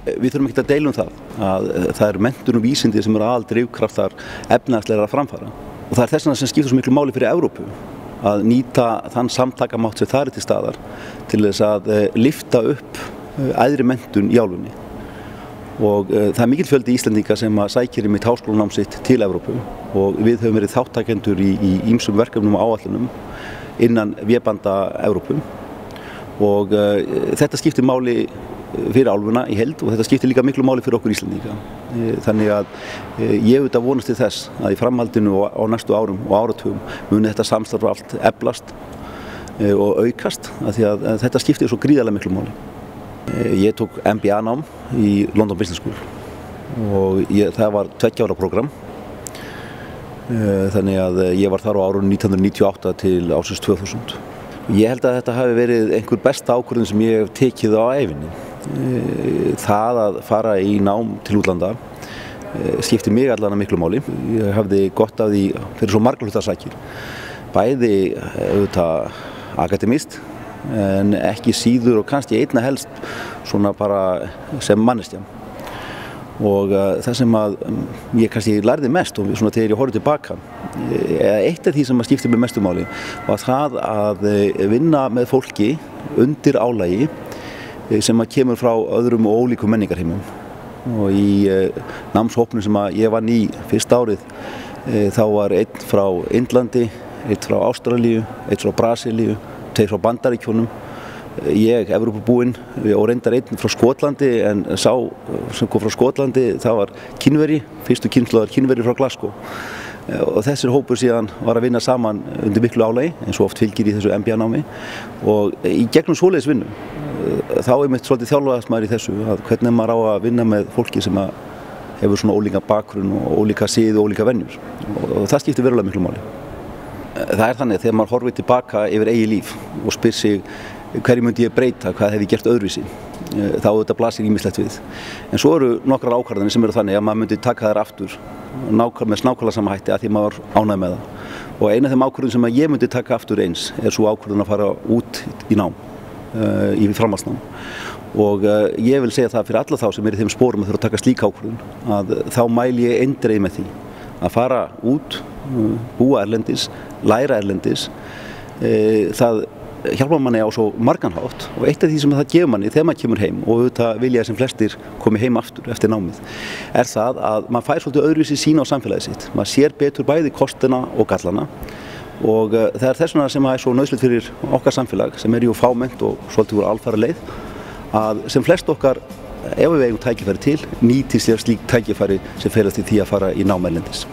Við þurfum ekki að deila að það menntun og vísindi sem aðaldrifkraftar efnahagslegra framfara. Og það þess vegna sem skiptir svo miklu máli fyrir Evrópu að nýta þann samtakamátt sem það til staðar til þess að lyfta upp æðri menntun í álfunni. Og það mikill fjöldi Íslendinga sem sækir einmitt háskólanám sitt til Evrópu og við höfum verið þátttakendur í ýmsum verkefnum og áætlunum innan vébanda Evrópu. Og þetta skiptir máli fyrir álfuna í heild og þetta skiptir líka miklu máli fyrir okkur Íslendinga. Þannig að ég auðvitað vonast til þess að í framhaldinu og á næstu árum og áratugum muni þetta samstarf allt eflast og aukast af því að þetta skiptir svo gríðarlega miklu máli. Ég tók MBA-nám í London Business School og það var 2 ára prógram. Þannig að ég var þar á árunum 1998 til ársins 2000. Ég held að þetta hafi verið einhver besta ákvörðun sem ég hef tekið á ævinni. Það að fara í nám til útlanda skiptir mig allan miklu máli. Ég hafði gott af því fyrir svo margar hlutasakir. Bæði auðvitað akademist en ekki síður og kannski einna helst svona bara sem manneskja. Og það sem ég kannski lærði mest og svona þegar ég horfði tilbaka eitt af því sem skiptir mig mestu máli var það að vinna með fólki undir álagi sem kemur frá öðrum og ólíkum menningarheimum. Og í námshópnum sem ég vann í fyrsta árið þá var einn frá Indlandi, einn frá Ástralíu, einn frá Brasilíu, 2 frá Bandaríkjunum, ég Evrópubúinn og reyndar einn frá Skotlandi en sá sem kom frá Skotlandi það var Kínveri, fyrstu kynslóðar Kínveri frá Glasgow. Og þessir hópur síðan var að vinna saman undir miklu álagi eins og oft fylgir í þessu MBA-námi og í gegnum svoleiðis vinnu þá einmitt svolítið þjálfaðist maður í þessu að hvernig maður á að vinna með fólki sem hefur svona ólíka bakgrunn og ólíka sið og ólíka venjur og það skiptir verulega miklu máli. Það þannig að þegar maður horfir tilbaka yfir eigið líf og spyr sig hverju myndi ég breyta, hvað hef ég gert öðruvísi, þá auðvitað blasir ýmislegt við. En svo eru nokkrar ákvarðanir sem eru þannig að maður myndi taka þær aftur með nákvæmlega sama hætti að því maður ánægð með það. Og eina af þeim ákvörðunum sem ég myndi taka aftur eins svo ákvörðun að fara út í nám, í framhaldsnám. Og ég vil segja það fyrir alla þá sem eru í þeim sporum að þurfa að taka slíka ákvörðun að þá mæli ég eindregið með því að fara út, búa erlendis, læra erlendis. Það hjálpar manni á svo margan hátt og eitt af því sem það gefur manni þegar maður kemur heim og auðvitað vilja sem flestir komi heim aftur eftir námið það að maður fær svolítið öðruvísi sýn á samfélagið sitt. Maður sér betur bæði kostina og gallana og það þess vegna sem svo nauðsynlegt fyrir okkar samfélag sem jú fámennt og svolítið úr alfara leið að sem flest okkar ef við eigum tækifæri til nýti sér slík tækifæri sem felast í því að fara í nám erlendis.